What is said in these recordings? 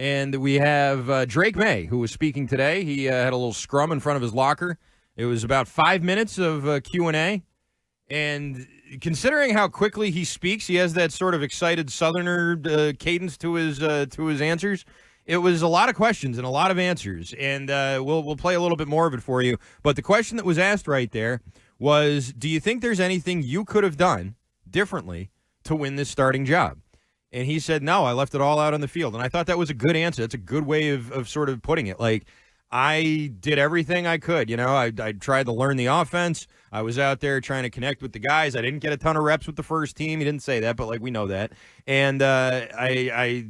And we have Drake Maye, who was speaking today. He had a little scrum in front of his locker. It was about 5 minutes of Q&A. And considering how quickly he speaks, he has that sort of excited Southerner cadence to his answers. It was a lot of questions and a lot of answers. And we'll play a little bit more of it for you. But the question that was asked right there was, do you think there's anything you could have done differently to win this starting job? And he said, no, I left it all out on the field. And I thought that was a good answer. That's a good way of sort of putting it. Like, I did everything I could. You know, I tried to learn the offense. I was out there trying to connect with the guys. I didn't get a ton of reps with the first team. He didn't say that, but, like, we know that. And I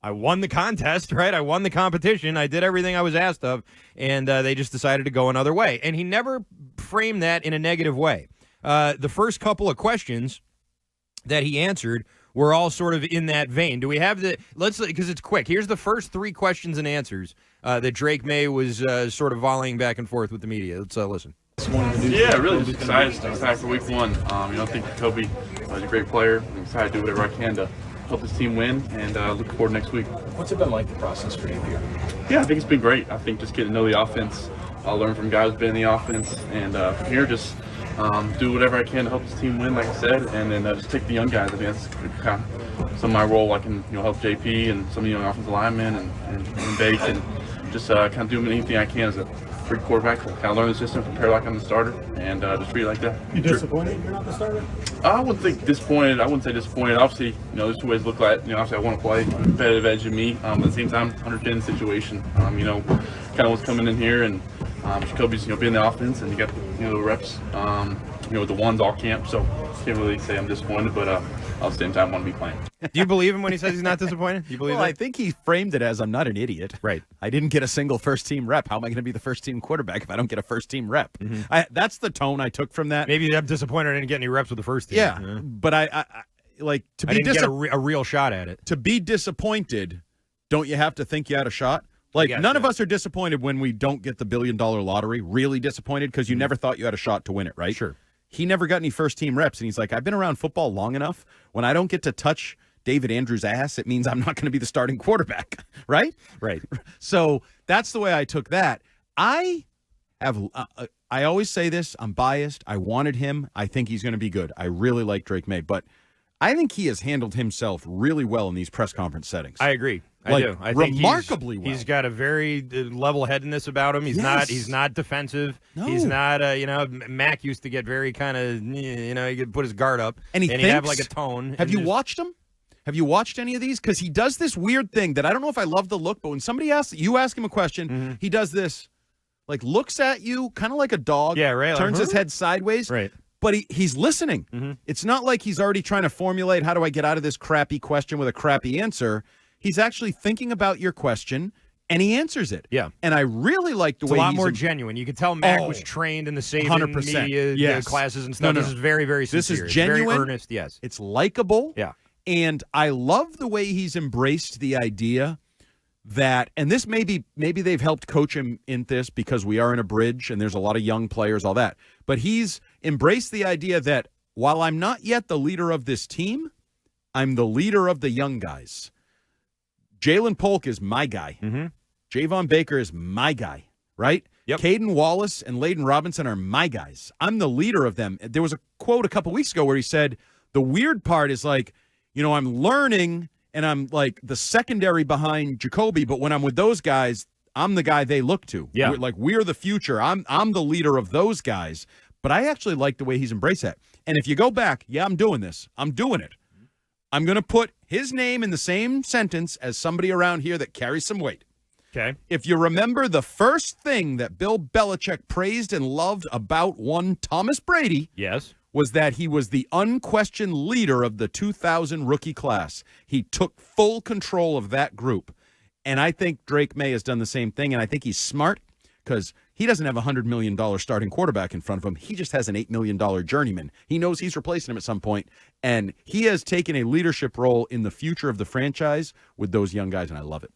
won the contest, right? I won the competition. I did everything I was asked of, and they just decided to go another way. And he never framed that in a negative way. The first couple of questions that he answered were all sort of in that vein. Do we have because it's quick. Here's the first three questions and answers that Drake Maye was sort of volleying back and forth with the media. Let's listen. Yeah, really just excited for week one. I think Jacoby is a great player. I'm excited to do whatever I can to help this team win, and look forward to next week. What's it been like, the process for you here? Yeah, I think it's been great. I think just getting to know the offense. I'll learn from guys who've been in the offense, and from here just do whatever I can to help this team win, like I said, and then just take the young guys. I think that's kind of some of my role. I can help JP and some of the young offensive linemen and Bake, and just kind of do anything I can as a free quarterback to kind of learn the system, prepare like I'm the starter, and just treat it like that. You disappointed you're not the starter? I wouldn't think disappointed. I wouldn't say disappointed. Obviously, there's two ways to look at it. Obviously I want to play competitive edge in me. At the same time, 110 situation. Kind of what's coming in here, and Jacoby's being in the offense, and you got the reps. With the ones all camp, so can't really say I'm disappointed, but at the same time, I want to be playing. Do you believe him when he says he's not disappointed? Do you believe that? I think he framed it as, I'm not an idiot. Right. I didn't get a single first-team rep. How am I going to be the first-team quarterback if I don't get a first-team rep? Mm-hmm. That's the tone I took from that. Maybe I'm disappointed I didn't get any reps with the first team. Yeah, but I didn't get a real shot at it. To be disappointed, don't you have to think you had a shot? None of us are disappointed when we don't get the billion-dollar lottery, really disappointed, because you never thought you had a shot to win it, right? Sure. He never got any first-team reps, and he's like, I've been around football long enough. When I don't get to touch David Andrews' ass, it means I'm not going to be the starting quarterback, right? Right. So that's the way I took that. I always say this, I'm biased. I wanted him. I think he's going to be good. I really like Drake Maye, but I think he has handled himself really well in these press conference settings. I agree. I do. I think remarkably well. He's got a very level-headedness about him. He's not defensive. No. He's not. Mac used to get very kind of. He could put his guard up, and he'd have like a tone. Have you watched him? Have you watched any of these? Because he does this weird thing that I don't know if I love the look, but when somebody ask him a question, he does this, like looks at you, kind of like a dog. Yeah, right. Turns his head sideways. Right. But he's listening. Mm-hmm. It's not like he's already trying to formulate, how do I get out of this crappy question with a crappy answer? He's actually thinking about your question, and he answers it. Yeah. And I really like the way he's a lot more genuine. You could tell Mac was trained in the Saban media classes and stuff. No. This is very, very sincere. This is genuine. It's very earnest, yes. It's likable. Yeah. And I love the way he's embraced the idea that, and this maybe they've helped coach him in this because we are in a bridge and there's a lot of young players, all that. But he's embraced the idea that while I'm not yet the leader of this team, I'm the leader of the young guys. Jalen Polk is my guy. Mm-hmm. Javon Baker is my guy, right? Yep. Caden Wallace and Layden Robinson are my guys. I'm the leader of them. There was a quote a couple weeks ago where he said, the weird part is like, I'm learning and I'm like the secondary behind Jacoby, but when I'm with those guys, I'm the guy they look to. Yeah. We're the future. I'm the leader of those guys. But I actually like the way he's embraced that. And if you go back, I'm doing this. I'm doing it. I'm going to put his name in the same sentence as somebody around here that carries some weight. Okay. If you remember, the first thing that Bill Belichick praised and loved about one Thomas Brady was that he was the unquestioned leader of the 2000 rookie class. He took full control of that group. And I think Drake Maye has done the same thing, and I think he's smart because he doesn't have a $100 million starting quarterback in front of him. He just has an $8 million journeyman. He knows he's replacing him at some point, and he has taken a leadership role in the future of the franchise with those young guys, and I love it.